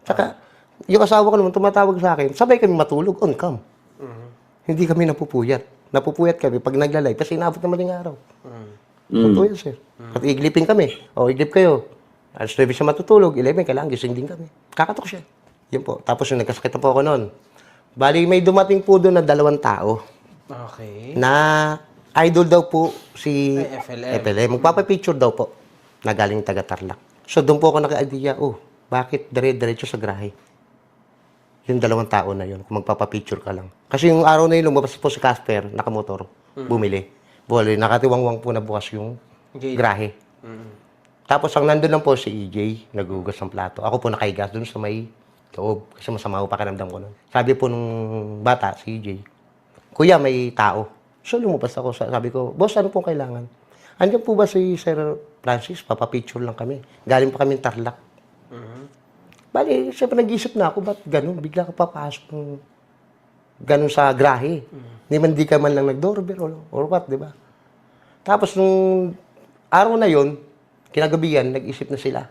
Tsaka, yung asawa ko naman tumatawag sa akin, sabay kami matulog, on cam. Hindi kami napupuyat. Napupuyat kami pag naglalay, kasi inaabot naman yung araw. Totoo yan, sir. At iglipin kami. O, iglip kayo. Alas 9 siya matutulog, 11, kailangan gising din kami. Kakatok siya. Yun po. Tapos yung nagkasakit na po ako noon. Bali, may dumating po doon na 2 tao Okay. na idol daw po si Ay, FLM. FLM. Magpapapicture daw po na galing taga-Tarlac. So doon po ako naka-idea, bakit dire-diretso sa grahe? Yung 2 tao na yun, kung magpapapicture ka lang. Kasi yung araw na yun, lumabas po si Casper, nakamotor, bumili. Bole, nakatiwangwang po na bukas yung Gate. grahe. Tapos ang nandun lang po si EJ, nagugas ng plato. Ako po nakahigas dun sa may loob, kasi masama ko pakiramdam ko nun. Sabi po nung bata, si EJ, Kuya, may tao. So lumabas ako, sabi ko, Boss, ano pong kailangan? Andiyan po ba si Sir Francis? Papapicture lang kami. Galing pa kami Tarlac. Bali, siyempre nag-iisip na ako, ba't ganun? Bigla ka papasok ng ganun sa grahe. Di ka man lang nag-doorbell or what, di ba? Tapos nung araw na yon, kinagabihan, nag-isip na sila.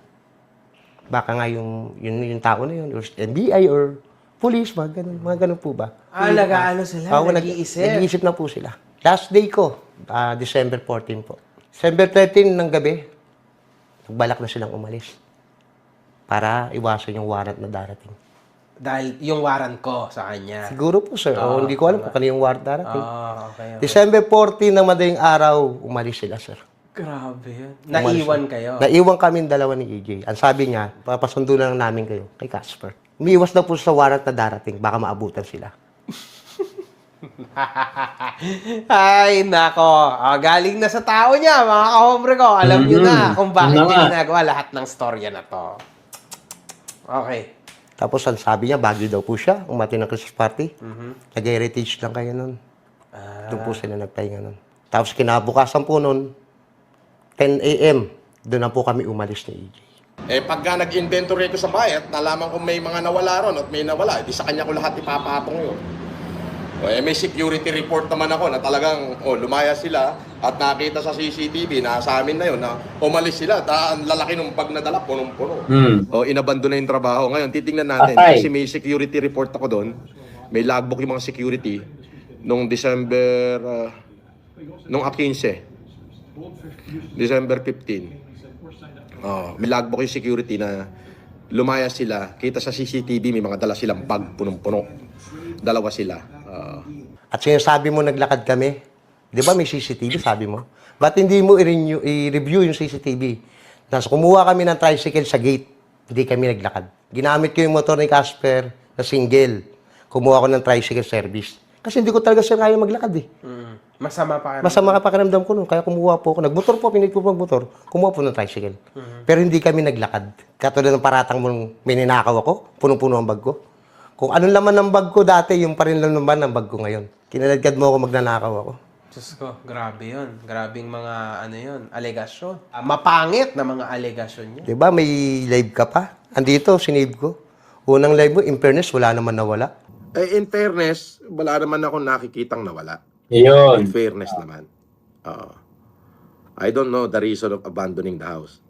Baka nga yung tao na yun, or NBI or police, mga ganun po ba? Nag-aano sila, nag-iisip. Nag-iisip na po sila. Last day ko, December 14 po. December 13 ng gabi, nagbalak na silang umalis para iwasan yung warrant na darating. Dahil yung warrant ko sa kanya. Siguro po, sir. Hindi ko alam kung kanino yung warrant darating. Okay. December 14 ng madaling araw, umalis sila, sir. Grabe yun. Naiwan kayo. Naiwan kami dalawa ni EJ. Ang sabi niya, papasundo na lang namin kayo kay Casper. Umiiwas na po sa warrant na darating, baka maabutan sila. Ay, nako. Galing na sa tao niya, mga kahombre ko. Alam niyo na kung bakit niya ginagawa lahat ng storya na to. Okay. Tapos ang sabi niya, Baguio daw po siya, umati ng Christmas party. Nag-heritage lang kayo nun. Doon po sila nagpahinga nun. Tapos kinabukasan po nun, 10 a.m., doon na po kami umalis ni EJ. Pagka nag-inventory ko sa bahay at nalaman ko may mga nawala ron at may nawala, di sa kanya ko lahat ipapatong yun. May security report naman ako na talagang lumaya sila at nakita sa CCTV na sa amin na yun na umalis sila. Ang lalaki ng bag na dala, punong-puno. Inabando na yung trabaho. Ngayon, titingnan natin kasi may security report ako doon. May logbook yung mga security nung December, nung 15. December 15. May logbook yung security na lumaya sila. Kita sa CCTV, may mga dala silang bag, punong-puno. Dalawa sila. At sinasabi mo naglakad kami, di ba may CCTV, sabi mo? Ba't hindi mo i-review yung CCTV? Tapos kumuha kami ng tricycle sa gate, hindi kami naglakad. Ginamit ko yung motor ni Casper na single. Kumuha ko ng tricycle service. Kasi hindi ko talaga sir kaya maglakad eh. Masama pa kayo. Masama ka pakiramdam ko nun, kaya kumuha po ako. Nagmotor po, pinit ko po magmotor, kumuha po ng tricycle. Pero hindi kami naglakad. Katulad ng paratang mo, may ninakaw ako, punong-puno ang bag ko. Kung anong laman ng bag ko dati, yung pa rin lang naman ng bag ko ngayon. Kinaladkad mo ako, magnanakaw ako. Diyos ko, grabe yun. Grabing mga, alegasyon. Mapangit na mga alegasyon niya. Di ba, may live ka pa? Andito, sinave ko. Unang live mo, in fairness, wala naman nawala. In fairness, wala naman ako nakikitang nawala. Yun. In fairness naman. I don't know the reason of abandoning the house.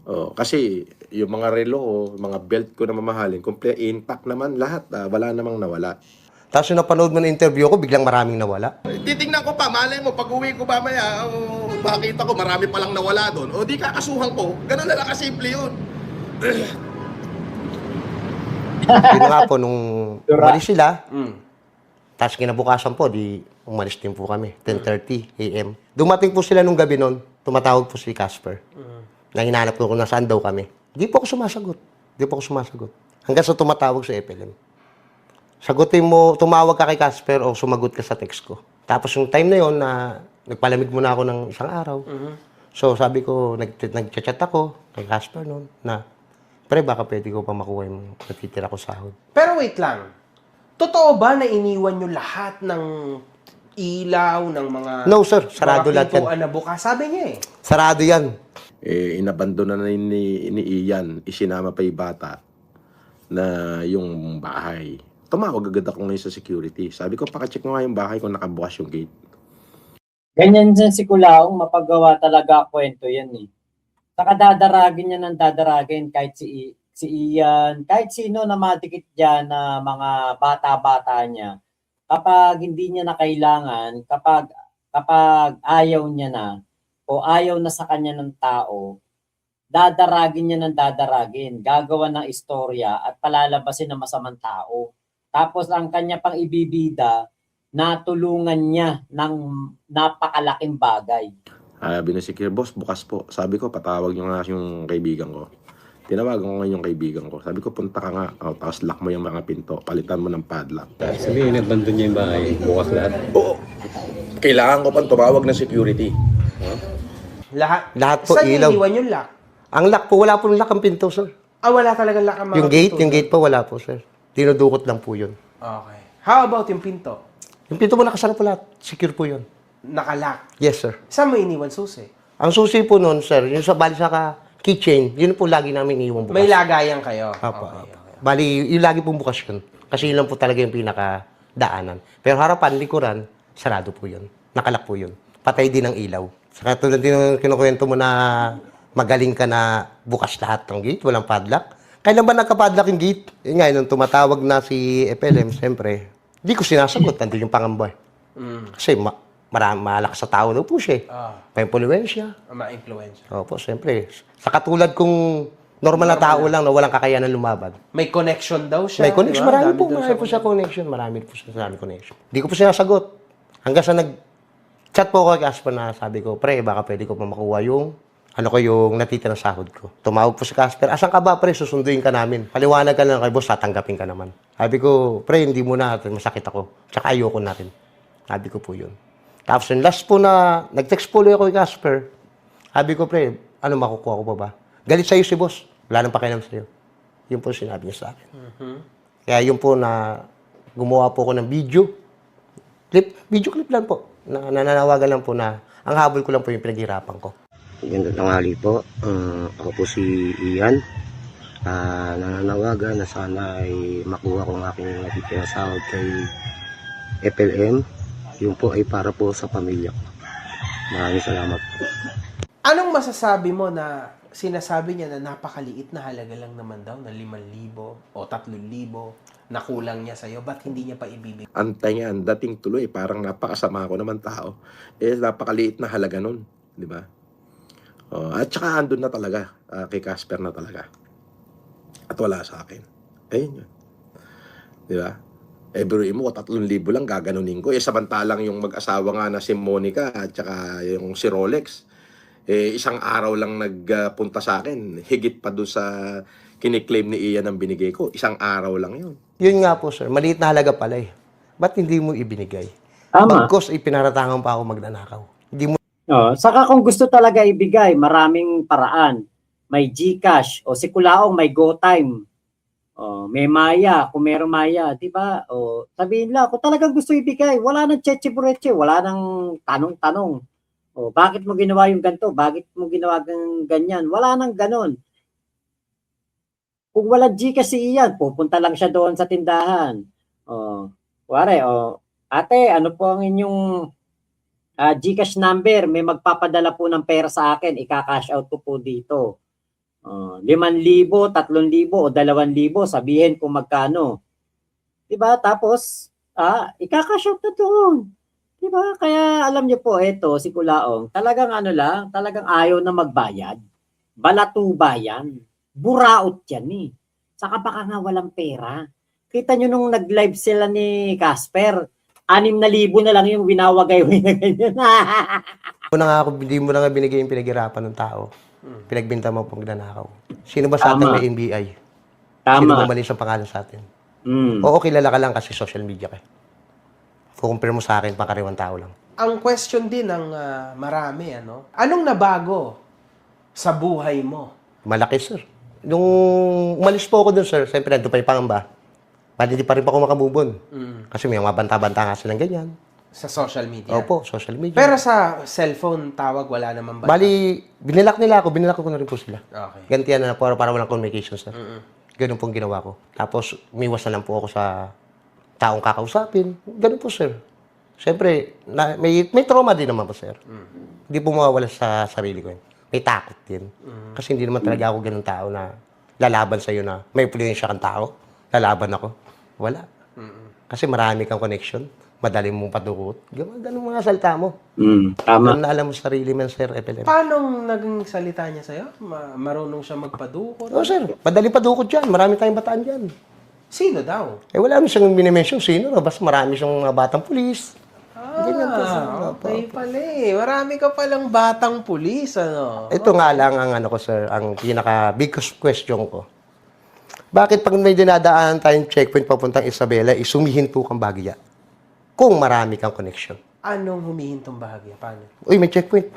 Kasi yung mga relo ko, mga belt ko na mamahalin, intact naman lahat. Wala namang nawala. Tapos yung napanood mo na interview ko, biglang maraming nawala. Titingnan ko pa, malay mo, pag uwi ko mamaya, makita ko marami palang nawala doon. Di kakasuhan ko. Ganun na lang kasimple yun. Yun nga po, nung umalis sila, tapos kinabukasan po, di umalis din po kami, 10:30 a.m. Dumating po sila nung gabi nun, tumatawag po si Casper. Na hinahanap ko kung nasaan daw kami. Di po ako sumasagot. Hanggang sa tumatawag sa FLM. Sagutin mo, tumawag ka kay Casper o sumagot ka sa text ko. Tapos yung time na yon na nagpalamig muna ako ng isang araw. So sabi ko, nag-chat ako kay Casper noon na, pre, baka pwede ko pa makuha yung natitira ko sahod. Pero wait lang. Totoo ba na iniwan nyo lahat ng ilaw, ng mga... No sir, sarado lahat yan. pintuan na bukas? Sabi niya eh. Sarado yan. Inabandona na ni Ian, isinama pa yung bata na yung bahay. Tumawag agad ako ngayon sa security. Sabi ko, pakacheck mo nga yung bahay kung nakabukas yung gate. Ganyan din si Kulaong, mapagawa talaga kwento yan eh. Saka dadaragin niya ng dadaragin kahit si Ian, kahit sino na madikit dyan na mga bata-bata niya, kapag hindi niya na kailangan, kapag ayaw niya na o ayaw na sa kanya ng tao, dadaragin niya ng dadaragin, gagawa ng istorya at palalabasin ng masamang tao. Tapos ang kanya pang ibibida, natulungan niya ng napakalaking bagay. Sabi na si boss, bukas po. Sabi ko, patawag nyo nga yung kaibigan ko. Tinawagan ko nga yung kaibigan ko. Sabi ko, punta ka nga. O, tapos lock mo yung mga pinto. Palitan mo ng padlock. Sabihin, nag-abandon niya yung bahay. Bukas lahat. Oo. Kailangan ko pang tumawag ng security. Lahat po Saan ilaw. iniwan yung lock? Ang lock po, wala po lock ang pinto, sir. Wala talagang lock ang mga Yung pinto. gate po wala po, sir. Dinudukot lang po yun. Okay. How about yung pinto? Yung pinto po nakasara po lahat. Secure po yun. Nakalock. Yes, sir. Saan mo iniwan susi? Ang susi po noon, sir, yung sa bali sa keychain, yun po lagi namin iiwan bukas. May lagayan kayo. Apo, Okay, apo. okay. Bali, yung lagi pong bukas yun. Kasi yun lang po talaga yung pinakadaanan. Pero harapan, likuran, sarado po yun. Nakalak po yun. Patay din ang ilaw. Saka tulad din yung kinukwento mo na magaling ka na bukas lahat ng gate, walang padlock. Kailan ba nagka-padlock yung gate? Yun nga, nung tumatawag na si FLM, siyempre, di ko sinasagot, nandun yung pangamba. Kasi malakas sa tao daw po siya. Pa-impluensya. Ma-influence. Opo, siyempre. Sa katulad kung normal na tao lang na walang kakayanan lumaban. May connection daw siya. May connection, di ba? marami Dami po, daw marami po siya connection. Marami po siya connection. Hindi ko po sinasagot. Hanggang sa nag-chat po ako kay Casper na sabi ko, pre, baka pwede ko pa makuha yung yung natitira ng sahod ko. Tumawag po si Casper, asan ka ba, pre? Susunduin ka namin. Paliwanag ka lang kay boss, tatanggapin ka naman. Sabi ko, pre, hindi mo na, masakit ako. Tsaka ayoko natin. Sabi ko po yun. Tapos yung last po na, nag-text po ulit ako kay Casper. Sabi ko, pre, ano makukuha ko pa ba? Galit sa'yo si boss. Wala nang pakialam sa'yo. Yun po sinabi niya sa akin. Kaya yun po na gumawa po ako ng video clip lang po. Na nananawagan lang po na ang habol ko lang po yung pinaghirapan ko. Ganda tanghali po. Ako po si Ian. Nananawagan na sana ay makuha kong aking natitira sahod kay FLM. Yung po ay para po sa pamilya ko. Maraming salamat po. Anong masasabi mo na sinasabi niya na napakaliit na halaga lang naman daw na 5,000 o 3,000 na kulang niya sa'yo? Ba't hindi niya pa ibibigay? Antay nga, ang dating tuloy. Parang napakasama ko naman tao. Napakaliit na halaga nun. Di ba? At saka andun na talaga. Kay Casper na talaga. At wala sa akin. Ayun yun. Di ba? Biruin mo, 3,000 lang gaganunin ko. Samantalang yung mag-asawa nga na si Monica at saka yung si Rolex, isang araw lang nagpunta sa akin. Higit pa doon sa kiniklaim ni Ian ang binigay ko. Isang araw lang yun. Yun nga po, sir. Maliit na halaga pala eh. Ba't hindi mo ibinigay? Tama. Bagkos, ipinaratangan pa ako magnanakaw. Hindi mo Saka kung gusto talaga ibigay, maraming paraan. May GCash o si Kulaong may GoTime. May Maya, kung meron Maya, di ba? Sabihin lang, kung talagang gusto ibigay, wala nang cheche-bureche, wala nang tanong-tanong. Bakit mo ginawa yung ganito? Bakit mo ginawa ganyan? Wala nang ganon. Kung wala GCash si Ian, pupunta lang siya doon sa tindahan. Ate, ano po ang inyong GCash number? May magpapadala po ng pera sa akin, ika-cash out ko po dito. 5,000, 3,000 o 2,000, sabihin kung magkano. Diba? Tapos, ika-cash out na doon. Diba? Kaya alam niyo po, eto, si Kulaong, talagang talagang ayaw na magbayad. Balatuba yan. Buraot yan eh. Saka baka nga walang pera. Kita nyo nung nag-live sila ni Casper, 6,000 na lang yung winawagay na ganyan. hindi mo na nga binigay yung pinaghirapan ng tao. Pinagbinta mo pang nanakaw. Sino ba sa atin Tama. may NBI? Tama. Sino ba mali sa pangalan sa atin? Oo, kilala ka lang kasi social media ka. Kukumpir mo sa akin, pangkaraniwang tao lang. Ang question din ng marami, anong nabago sa buhay mo? Malaki, sir. Nung umalis po ako dun, sir, siyempre nandun pa yung pangamba. Ba't hindi pa rin pa ako makamubon? Kasi may mga banta-banta nga silang ganyan. Sa social media? Opo, social media. Pero sa cellphone tawag, wala naman ba? Bali, binilak nila ako, binilak ko na rin po sila. Okay. Gantian na para walang communication, sir. Ganun pong ginawa ko. Tapos, umiwas na lang po ako sa taong kakausapin. Ganun po, sir. Siyempre, may trauma din naman po, sir. Hindi po mawawala sa sarili ko yun. May takot din. Kasi hindi naman talaga ako ganun tao na lalaban sa'yo na may influensya kang tao, lalaban ako. Wala. Kasi marami kang connection, madali mong padukot. Ganun mga salita mo. Tama. Ganun na alam mo sarili mo, Sir FLM. Paano naging salita niya sa'yo? Marunong siya magpadukot? Oo, sir. Madali padukot dyan. Marami tayong bataan dyan. Sino daw? Wala naman siyang minimension. Sino? Basta marami siyang mga batang pulis. Ganyan po, sir. Okay pala eh. Marami ka palang batang pulis, ano? Ito nga lang ang ano ko, sir, ang pinaka big question ko. Bakit pag may dinadaanan tayong checkpoint papuntang Isabela, isumihinto kang Bagya? Kung marami kang connection. Anong humihintong bahagya? Paano? Uy, may checkpoint.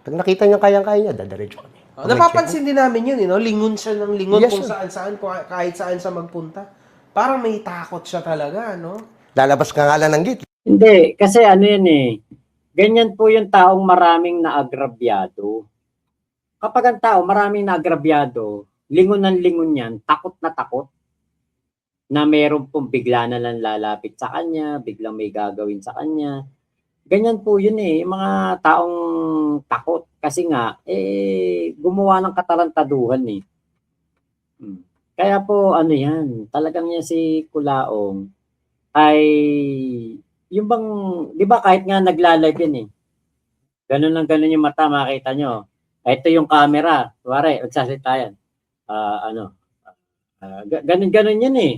Pag nakita niya kayang-kaya niya, dadaretso kami. Oh, napapansin din namin yun, no? Lingon siya ng lingon Yes, kung sir. saan-saan, kahit saan siya magpunta. Parang may takot siya talaga, no? Lalabas ka nga lang ng gate. Hindi, kasi ano yan eh. Ganyan po yung taong maraming naagrabyado. Kapag ang tao maraming naagrabyado, lingon ng lingon yan, takot na meron pong bigla na lang lalapit sa kanya, biglang may gagawin sa kanya. Ganyan po yun eh, yung mga taong takot. Kasi nga, gumawa ng katarantaduhan eh. Kaya po, ano yan, talagang yan si Kulaong ay, yung bang, di ba kahit nga nagla-live yan eh. Ganun yung mata, makita nyo. Ito yung camera, wari, magsasalita yan. Ganun yan eh.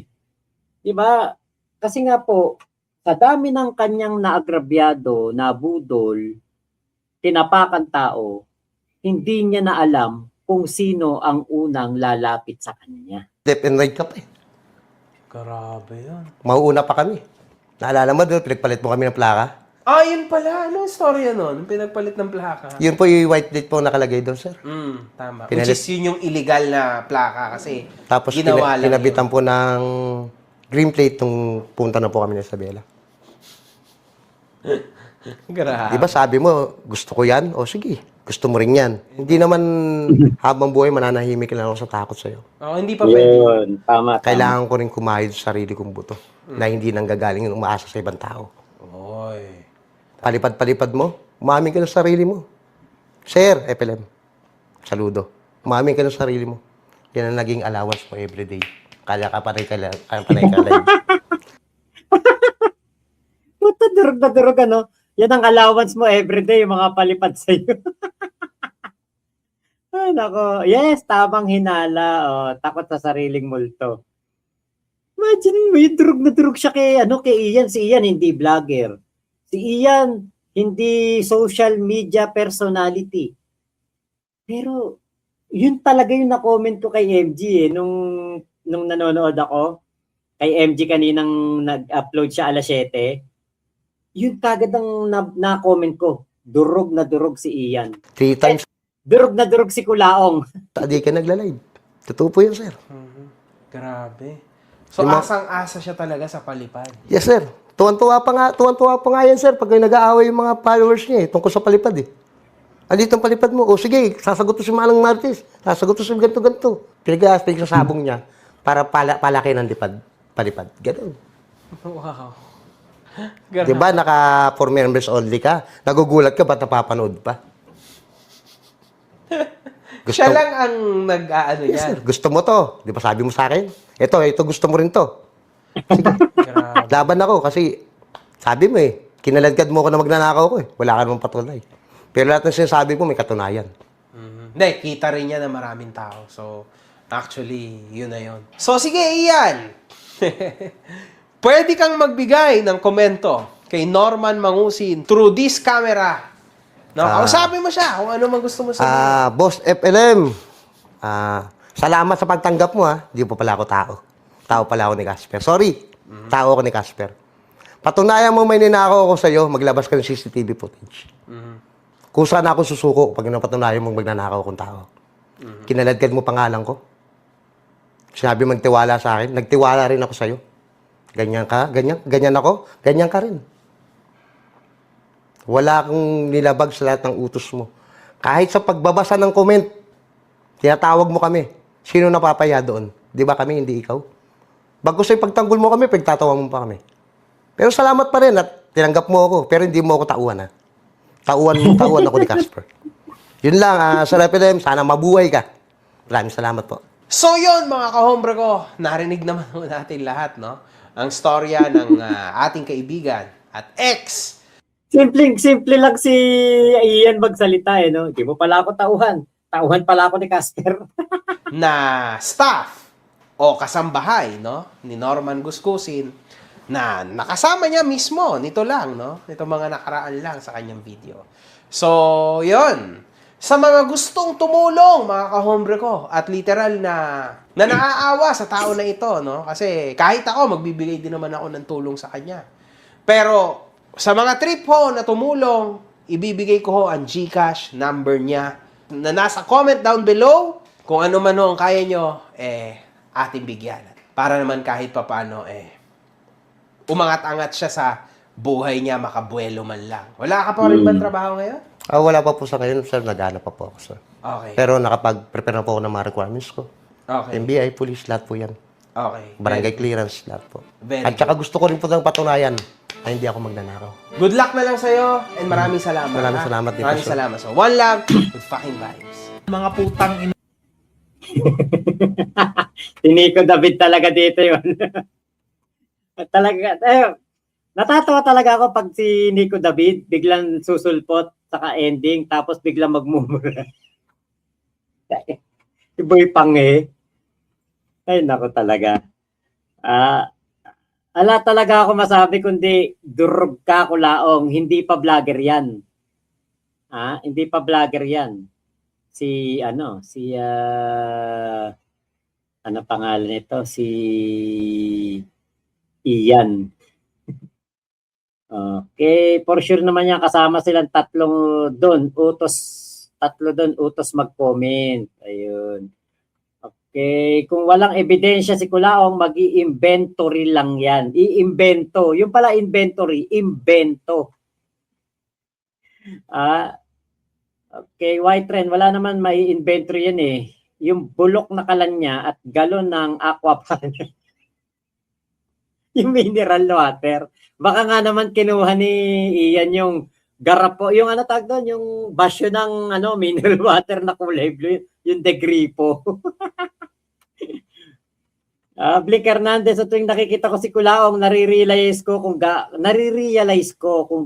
Di ba? Kasi nga po, sa dami ng kanyang naagrabyado, nabudol, tinapakan tao, hindi niya na alam kung sino ang unang lalapit sa kanya. Left and right ka pa eh. Grabe yun. Mauuna pa kami. Naalala mo doon, pinagpalit mo kami ng plaka? Yun pala. Anong storya nun? Pinagpalit ng plaka. Yun po yung white plate po nakalagay doon, sir. Tama. Pinalit- Which is yun yung illegal na plaka kasi Tapos ginawa lang pinabitan po ng green plate nung punta na po kami ng Isabela. yun. Grabe. Di ba sabi mo, gusto ko yan? O sige, gusto mo rin yan. Hindi naman habang buhay mananahimik lang ako sa takot sa'yo. Hindi pa pwede. Yun, tama. Kailangan ko rin kumayod sa sarili kong buto na hindi nanggagaling yung umaasa sa ibang tao. Oy. Palipad-palipad mo, umamin ka sa sarili mo. Sir, FLM, saludo. Umamin ka sa sarili mo. Yan ang naging allowance mo everyday. Kaya ka panay ka live. Puta, durog na durog, ano? Yan ang allowance mo everyday, yung mga palipad sa'yo. Ay, nako. Yes, tamang hinala. Oh, takot sa sariling multo. Imagine mo, yung durog na durog siya kay Ian. Si Ian, hindi vlogger. Si Ian, hindi social media personality. Pero, yun talaga yung na-comment ko kay MG eh, nung nanonood ako. Kay MG kaninang nag-upload siya alas 7. Yun kagad ang na-comment ko. Durog na durog si Ian. 3 times, Durog na durog si Kulaong. di ka nagla-live. Totoo po yun, sir. Grabe. So, Yung mga- asang-asa siya talaga sa palipad. Yes, sir. Tuwan-tuwa pa nga yan, sir, pag nag-aaway yung mga followers niya tungkol sa palipad eh. Andito ang palipad mo. O sige, sasagot to si Manang Martis. Sasagot to si ganito-ganito. Pinagsasabong niya para palaki ng palipad. Ganun. Wow. Di ba, naka 4 members only ka? Nagugulat ka, ba't napapanood pa? Siya lang ang nag-aano Yes, yan. sir. Gusto mo to. Di ba sabi mo sa akin? Ito gusto mo rin to. Grabe. Laban ako kasi sabi mo kinaladkad mo ako na magnanakaw ko eh. Wala ka namang patunay. Pero lahat ng sinasabi mo may katunayan. Hindi, kita rin niya na maraming tao. So, actually, yun na yun. So, sige, Ian. Pwede kang magbigay ng komento kay Norman Mangusin through this camera. No, kausapin mo siya kung ano man gusto mo sabihin. Boss FLM, salamat sa pagtanggap mo ha. Hindi pa pala ako tao. Tao pala ako ni Casper. Sorry, tao ako ni Casper. Patunayan mo may ninakaw ako sa'yo, maglabas ka ng CCTV footage. Kung saan ako susuko pag napatunayan mong magnanakaw akong tao. Kinaladkad mo pangalan ko. Sinabi magtiwala sa akin, nagtiwala rin ako sa'yo. Ganyan ka, ganyan ako, ganyan ka rin. Wala akong nilabag sa lahat ng utos mo. Kahit sa pagbabasa ng comment, tinatawag mo kami. Sino napapaya doon? Di ba kami, hindi ikaw? Bago sa'yo pagtanggol mo kami, pagtatawa mo pa kami. Pero salamat pa rin at tinanggap mo ako. Pero hindi mo ako tauhan ha. Tauhan ako ni Casper. Yun lang, Sir FLM, sana mabuhay ka. Maraming salamat po. So yon mga kahombre ko, narinig naman natin lahat, no? Ang storya ng ating kaibigan at ex Simple lang si Ian magsalita eh, no? Di mo pala ako tauhan. Tauhan pala ako ni Casper. na staff o kasambahay, no? Ni Norman Gusgusin na nakasama niya mismo nito lang, no? Nito mga nakaraan lang sa kanyang video. So, yon. Sa mga gustong tumulong, mga kahombre ko, at literal na naaawa sa tao na ito, no? Kasi kahit ako, magbibigay din naman ako ng tulong sa kanya. Pero, sa mga trip ho na tumulong, ibibigay ko ho ang GCash number niya na nasa comment down below. Kung ano man ho ang kaya nyo, ating bigyan. Para naman kahit papano, umangat-angat siya sa buhay niya, makabuelo man lang. Wala ka pa rin ba trabaho ngayon? Wala pa po sa ngayon, sir. Naghanap pa po ako, sir. Okay. Pero nakapag-prepare na po ako ng mga requirements ko. Okay. NBI, police, lahat po yan. Okay. Barangay clearance, lahat po. Very At saka gusto ko rin po ng patunayan na hindi ako magnanakaw. Good luck na lang sa'yo and maraming salamat. Maraming ha? salamat din po, Maraming sir. salamat. So, one love with fucking vibes. Mga putang ina. Si Nico David talaga dito yun. Talaga, natatawa talaga ako pag si Nico David biglang susulpot saka ending tapos biglang magmumura. Si Boy Pange. Ay nako talaga. Ala talaga ako masabi kundi durog ka kulaong, hindi pa vlogger 'yan. Hindi pa vlogger 'yan. Si ano pangalan nito? Si Ian. Okay, for sure naman yan kasama silang tatlo doon, utos mag-comment. Ayun. Okay, kung walang ebidensya si Kulaong, mag-i-inventory lang yan. I-invento. Yung pala inventory, invento. Okay, White Trend, wala naman may inventory yan eh. Yung bulok na kalan niya at galon ng aqua niya. Yung mineral water. Baka nga naman kinuha ni Ian yung garapo, yung ano tag doon, yung basyo ng mineral water na kulay blue, yung De Gripo. Blick Hernandez, sa tuwing nakikita ko si Kulaong, nare-realize ko kung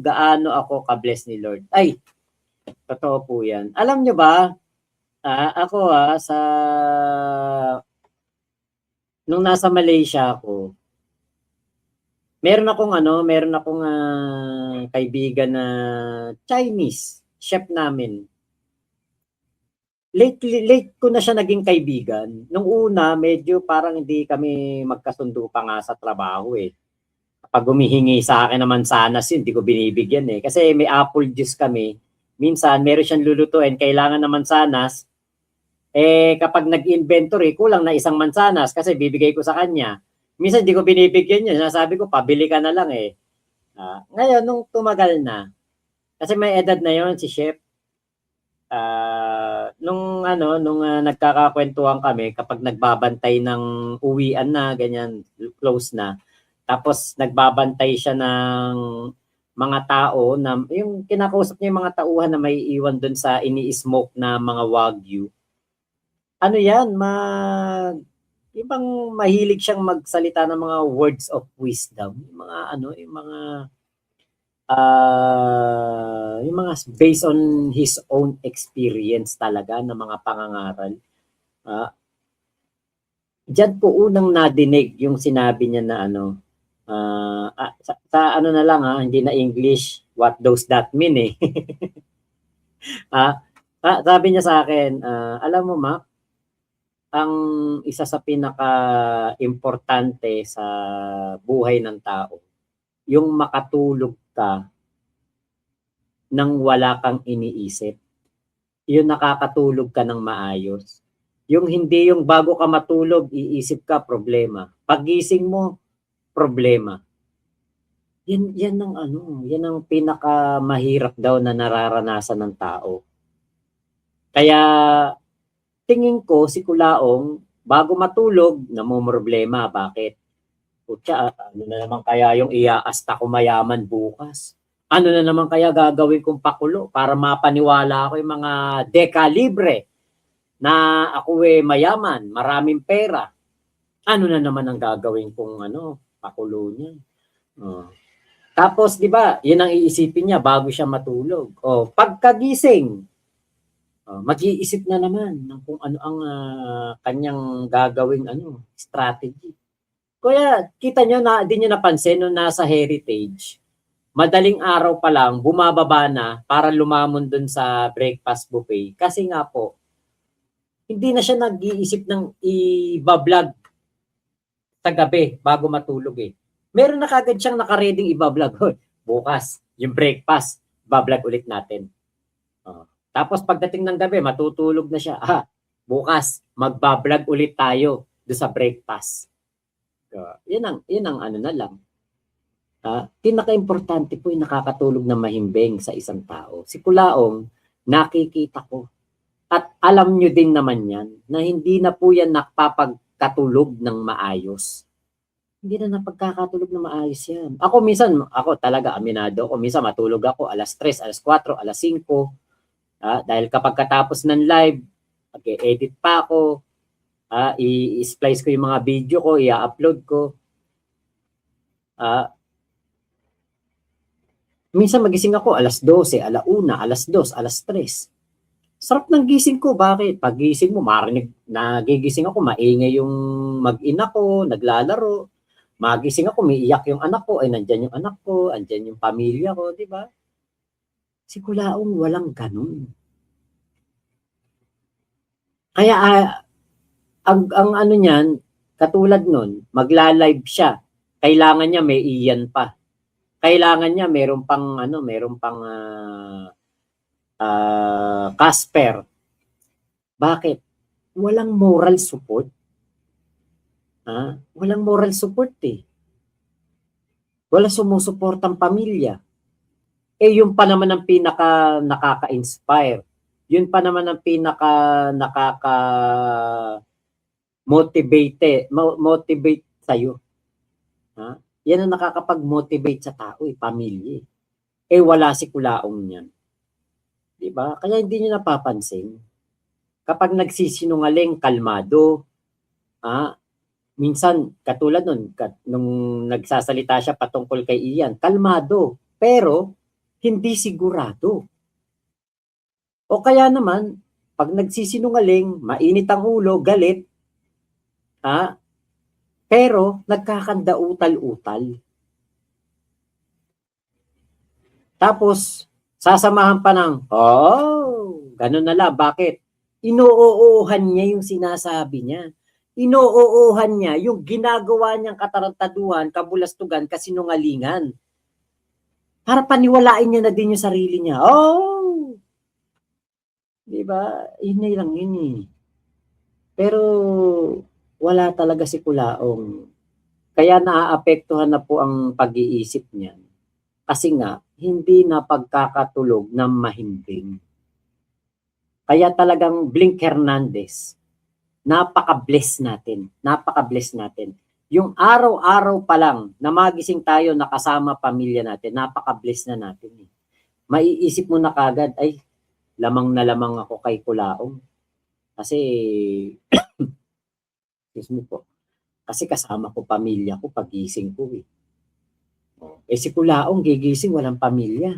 gaano ako ka-bless ni Lord. Ay, totoo po yan. Alam nyo ba, ako nung nasa Malaysia ako, meron akong kaibigan na Chinese, chef namin. Late ko na siya naging kaibigan. Nung una, medyo parang hindi kami magkasundo pa nga sa trabaho eh. Kapag humihingi sa akin naman sanas yun, hindi ko binibigyan eh. Kasi may apple juice kami. Minsan, meron siyang lulutuin, kailangan na mansanas. Kapag nag-inventory, kulang na isang mansanas kasi bibigay ko sa kanya. Minsan hindi ko binibigyan yun. Sinasabi ko, pabili ka na lang eh. Ngayon, nung tumagal na, kasi may edad na yon si Chef, nung nagkakakwentuhan kami, kapag nagbabantay ng uwian na, ganyan, close na, tapos nagbabantay siya ng mga tao, na yung kinakausap niya yung mga tauhan na may iwan dun sa ini-smoke na mga wagyu. Ano yan, ibang mahilig siyang magsalita ng mga words of wisdom, yung mga based on his own experience talaga ng mga pangangaral. Diyan po unang nadinig yung sinabi niya na sa na lang hindi na English, what does that mean eh. Sabi niya sa akin, alam mo ma, ang isa sa pinaka-importante sa buhay ng tao, yung makatulog ka nang wala kang iniisip. Yung nakakatulog ka ng maayos. Yung hindi yung bago ka matulog, iisip ka, problema. Pagising mo, problema. Yan ang pinaka-mahirap daw na nararanasan ng tao. Kaya tingin ko si Kulaong, bago matulog, namumroblema. Bakit? Putya, ano na naman kaya yung iaasta ko mayaman bukas? Ano na naman kaya gagawin kong pakulo para mapaniwala ako yung mga dekalibre na ako mayaman, maraming pera, ano na naman ang gagawin kung pakulo niya. Oh. Tapos, di ba, yun ang iisipin niya bago siya matulog. Pagkagising, mag-iisip na naman ng kung ano ang kanyang gagawing strategy. Kaya kita nyo na, di nyo napansin nung nasa Heritage, madaling araw pa lang, bumababa na para lumamon dun sa breakfast buffet. Kasi nga po, hindi na siya nag-iisip ng i-vlog sa gabi bago matulog eh. Meron na kagad siyang nakareding i-vlog. Bukas, yung breakfast, bablog ulit natin. Tapos pagdating ng gabi, matutulog na siya. Bukas, magbablog ulit tayo do sa breakfast. Yan ang na lang. Pinaka-importante po yung nakakatulog na mahimbing sa isang tao. Si Kulaong, nakikita ko. At alam nyo din naman yan, na hindi na po yan nakapagkatulog ng maayos. Hindi na napagkakatulog na maayos yan. Ako talaga, aminado ako, minsan matulog ako alas 3, alas 4, alas 5. Dahil kapag katapos ng live, edit pa ako, i-splice ko yung mga video ko, i-upload ko. Minsan magising ako alas 12, alauna, alas 2, alas 3. Sarap ng gising ko. Bakit? Pag gising mo, nagigising ako, maingay yung mag-ina ko, naglalaro. Magising ako, may iyak yung anak ko, ay nandyan yung anak ko, andyan yung pamilya ko, di ba? Si Kulaong walang ganun. Kaya ang niyan, katulad nun, magla-live siya. Kailangan niya may iyan pa. Kailangan niya meron pang Casper. Bakit? Walang moral support. Walang moral support eh. Wala sumusuportang pamilya. Yun pa naman ang pinaka nakaka-inspire. Yun pa naman ang pinaka motivate sa'yo. Yan ang nakakapag-motivate sa tao pamilya. Wala si Kulaong niyan. Diba? Kaya hindi niyo napapansin. Kapag nagsisinungaling, kalmado. Minsan, katulad nung nagsasalita siya patungkol kay Ian, kalmado. Pero, hindi sigurado. O kaya naman, pag nagsisinungaling, mainit ang ulo, galit, pero nagkakandautal-utal. Tapos, sasamahan pa ng, ganun na lang. Bakit? Inuuuhan niya yung sinasabi niya. Inuuuhan niya yung ginagawa niyang katarantaduhan, kabulastugan, kasinungalingan. Para paniwalain niya na din yung sarili niya. Diba? Yun na lang yun eh. Pero wala talaga si Kulaong. Kaya naaapektuhan na po ang pag-iisip niya. Kasi nga, hindi na pagkakatulog ng mahimbing. Kaya talagang Blink Hernandez, napaka-bless natin. Napaka-bless natin. Yung araw-araw pa lang na magising tayo nakasama pamilya natin, napaka-bless na natin. Maiisip mo na kagad, ay, lamang na lamang ako kay Kulaong. Kasi, excuse me po, kasi kasama ko pamilya ko pagising ko si Kulaong gigising walang pamilya.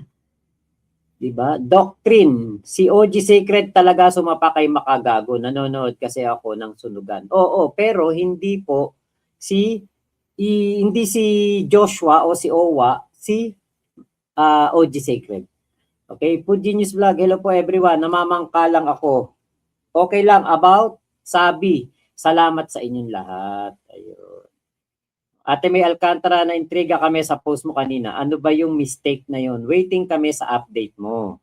Diba? Doctrine, si OG Sacred talaga sumapa kay Makagago. Nanonood kasi ako ng sunugan. Pero hindi po hindi si Joshua o si Owa, si OG Sacred. Okay, Food Genius Vlog. Hello po everyone. Namamangka lang ako. Okay lang about Sabi. Salamat sa inyong lahat. Ayun. Ate May Alcantara, na intriga kami sa post mo kanina. Ano ba yung mistake na yun? Waiting kami sa update mo.